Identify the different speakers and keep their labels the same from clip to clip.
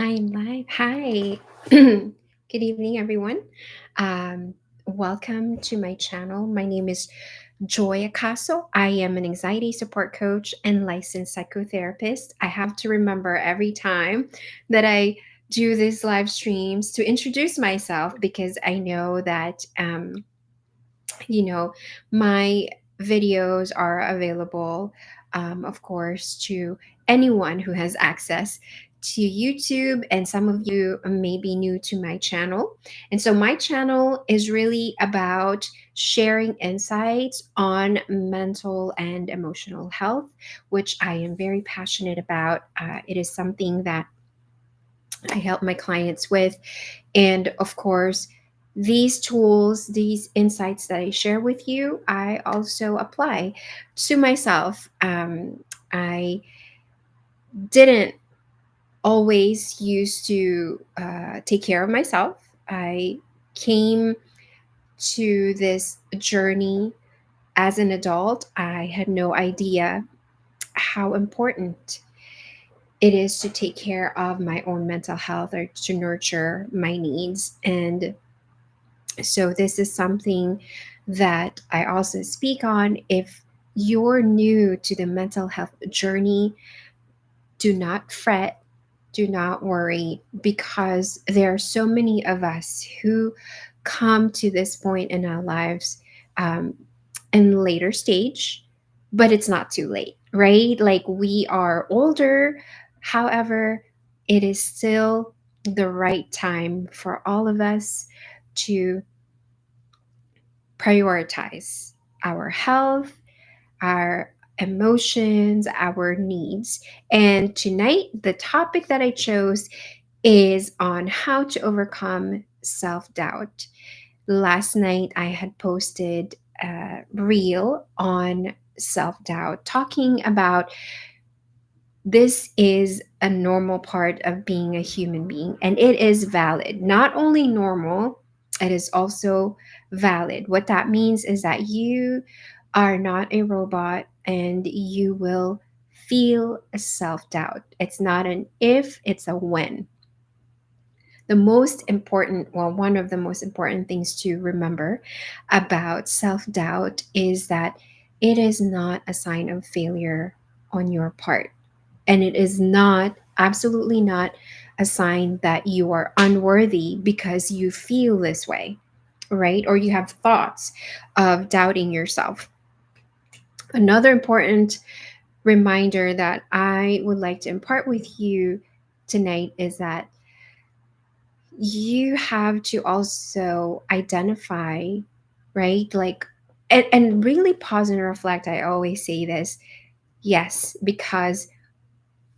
Speaker 1: Hi, I'm live. Hi. Good evening, everyone. Um, Welcome to my channel. My name is Joy Acaso. I am an anxiety support coach and licensed psychotherapist. I have to remember every time that I do these live streams to introduce myself because I know that you know, my videos are available, of course, to anyone who has access to YouTube. And some of you may be new to my channel. And so, my channel is really about sharing insights on mental and emotional health, which I am very passionate about. It is something that I help my clients with. And of course, these tools, these insights that I share with you, I also apply to myself. I didn't always used to take care of myself. I came to this journey as an adult. I had no idea how important it is to take care of my own mental health or to nurture my needs. And so, this is something that I also speak on. If you're new to the mental health journey, do not fret, do not worry, because there are so many of us who come to this point in our lives um, in later stage, but it's not too late, right? Like we are older, however, it is still the right time for all of us to prioritize our health, our emotions, our needs. And tonight, the topic that I chose is on how to overcome self doubt. Last night, I had posted a reel on self doubt, talking about this is a normal part of being a human being, and it is valid. Not only normal, it is also valid. What that means is that you are not a robot and you will feel a self doubt. It's not an if, it's a when. The most important, well, one of the most important things to remember about self doubt is that it is not a sign of failure on your part, and it is not, absolutely not, a sign that you are unworthy because you feel this way, right? Or you have thoughts of doubting yourself. Another important reminder that I would like to impart with you tonight is that you have to also identify, right? Like, and really pause and reflect. I always say this, yes, because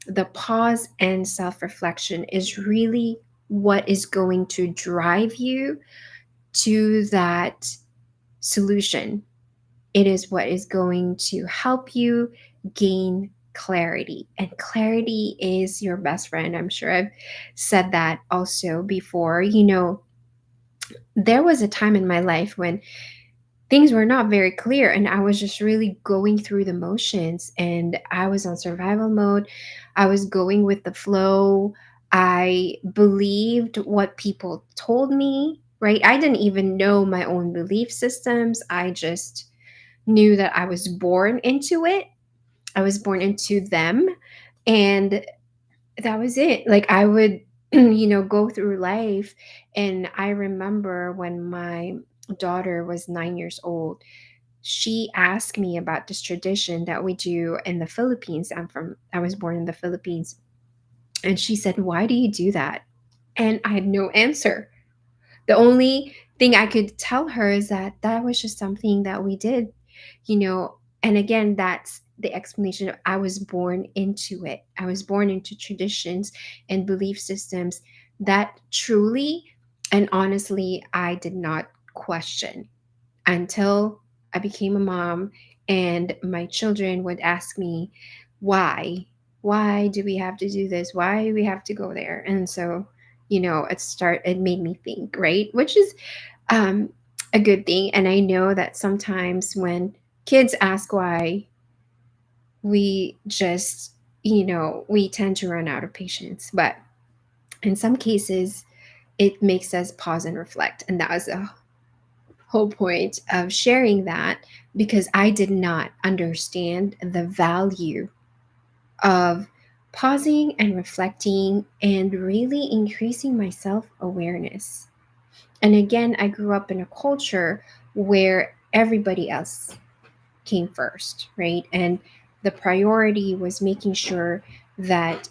Speaker 1: the pause and self reflection is really what is going to drive you to that solution. It is what is going to help you gain clarity. And clarity is your best friend. I'm sure I've said that also before. There was a time in my life when things were not very clear and I was just really going through the motions and I was on survival mode. I was going with the flow. I believed what people told me, right? I didn't even know my own belief systems. I just knew that I was born into it. I was born into them. And that was it. Like I would, go through life. And I remember when my daughter was 9 years old, she asked me about this tradition that we do in the Philippines. I was born in the Philippines. And she said, "Why do you do that?" And I had no answer. The only thing I could tell her is that that was just something that we did, and again, that's the explanation of I was born into it. I was born into traditions and belief systems that truly and honestly I did not question until I became a mom and my children would ask me, why? Why do we have to do this? Why do we have to go there? And so, it made me think, right? Which is um a good thing. And I know that sometimes when kids ask why, we just, we tend to run out of patience. But In some cases, it makes us pause and reflect. And that was the whole point of sharing that, because I did not understand the value of pausing and reflecting and really increasing my self awareness. And again, I grew up in a culture where everybody else came first, right? And the priority was making sure that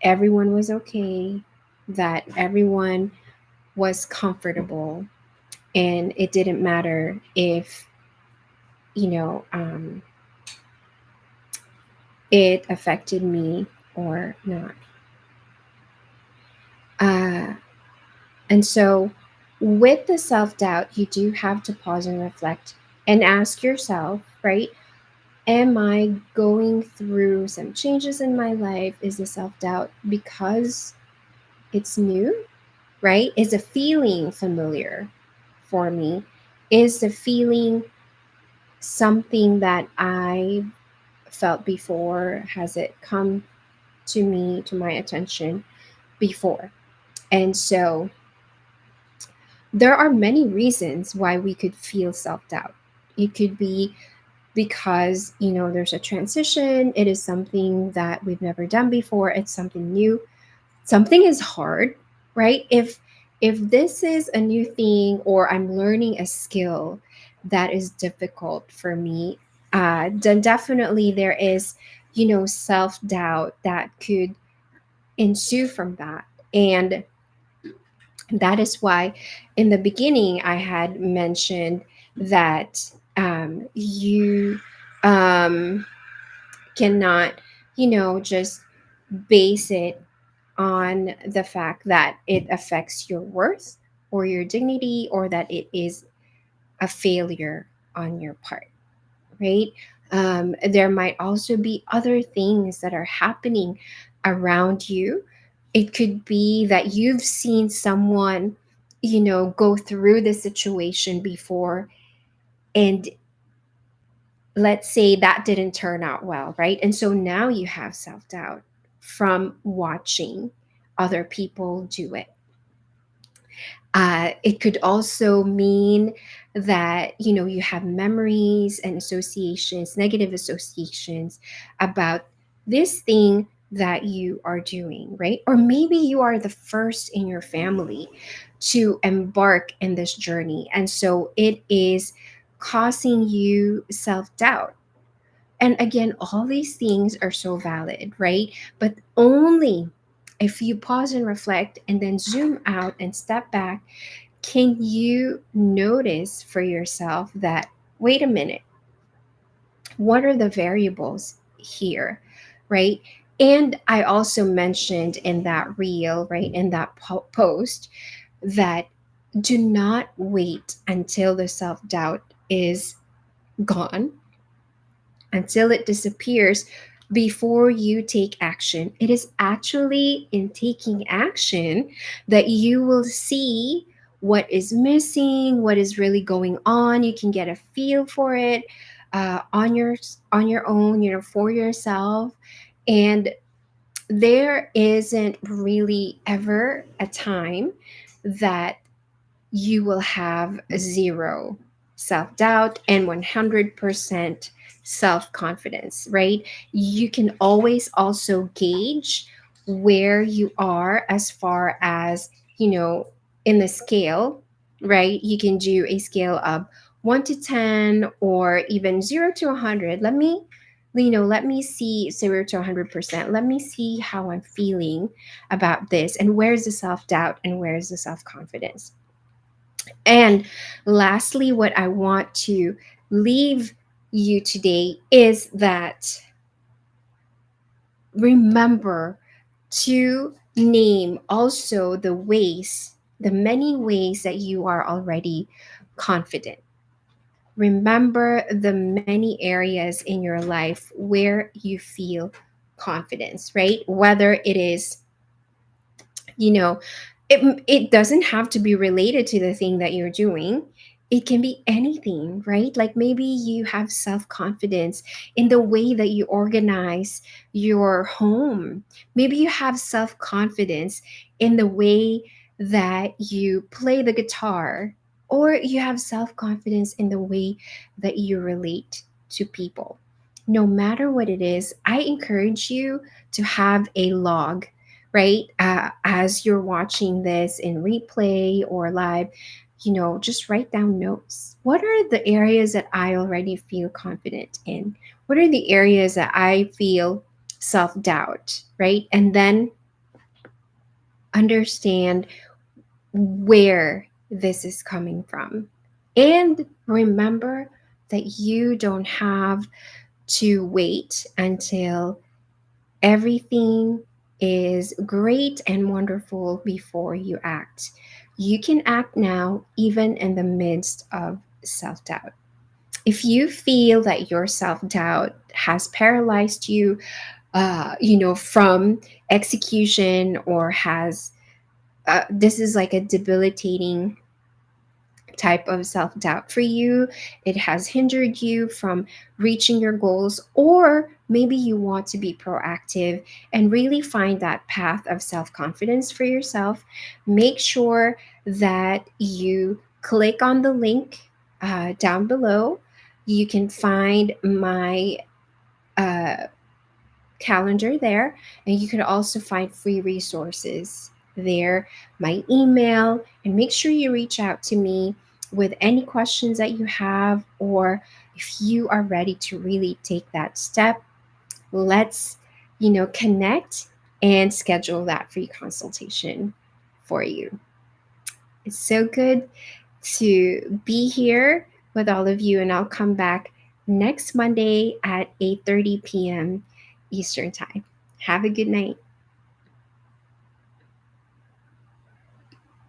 Speaker 1: everyone was okay, that everyone was comfortable, and it didn't matter if, you know, it affected me or not. Uh, and so, with the self doubt, you do have to pause and reflect and ask yourself, right? Am I going through some changes in my life? Is the self doubt because it's new, right? Is the feeling familiar for me? Is the feeling something that I felt before? Has it come to me, to my attention before? And so there are many reasons why we could feel self doubt. It could be because, there's a transition, it is something that we've never done before, it's something new, something is hard, right? If this is a new thing, or I'm learning a skill that is difficult for me, then definitely there is, self-doubt that could ensue from that. And that is why in the beginning I had mentioned that you um, cannot, just base it on the fact that it affects your worth or your dignity, or that it is a failure on your part, right? There might also be other things that are happening around you. It could be that you've seen someone, go through this situation before, and let's say that didn't turn out well, right? And so now you have self doubt from watching other people do it. It could also mean that, you have memories and associations, negative associations about this thing that you are doing, right? Or maybe you are the first in your family to embark in this journey. And so it is causing you self doubt. And again, all these things are so valid, right? But only if you pause and reflect and then zoom out and step back, can you notice for yourself that, wait a minute, what are the variables here, right? And I also mentioned in that reel, right, in that post, that do not wait until the self doubt is gone, until it disappears before you take action. It is actually in taking action that you will see what is missing, what is really going on. You can get a feel for it on your own, for yourself. And there isn't really ever a time that you will have zero self doubt and 100% self confidence, right? You can always also gauge where you are as far as, in the scale, right? You can do a scale of 1 to 10, or even 0 to 100. Let me see 0 to 100%. Let me see how I'm feeling about this, and where's the self doubt and where's the self confidence. And lastly, what I want to leave you today is that, remember to name also the many ways that you are already confident. Remember the many areas in your life where you feel confidence, right? Whether it is, you know, it doesn't have to be related to the thing that you're doing. It can be anything, right? Like maybe you have self confidence in the way that you organize your home. Maybe you have self confidence in the way that you play the guitar, or you have self confidence in the way that you relate to people. No matter what it is, I encourage you to have a log, right? As you're watching this in replay or live, just write down notes. What are the areas that I already feel confident in? What are the areas that I feel self doubt, right? And then understand where this is coming from. And remember that you don't have to wait until everything is great and wonderful before you act. You can act now, even in the midst of self doubt. If you feel that your self doubt has paralyzed you, from execution, or has this is like a debilitating type of self doubt for you, it has hindered you from reaching your goals, or maybe you want to be proactive and really find that path of self confidence for yourself, make sure that you click on the link down below. You can find my uh, calendar there, and you could also find free resources there, my email, and make sure you reach out to me with any questions that you have, or if you are ready to really take that step. Let's connect and schedule that free consultation for you. It's so good to be here with all of you, and I'll come back next Monday at 8:30 p.m. Eastern Time. Have a good night.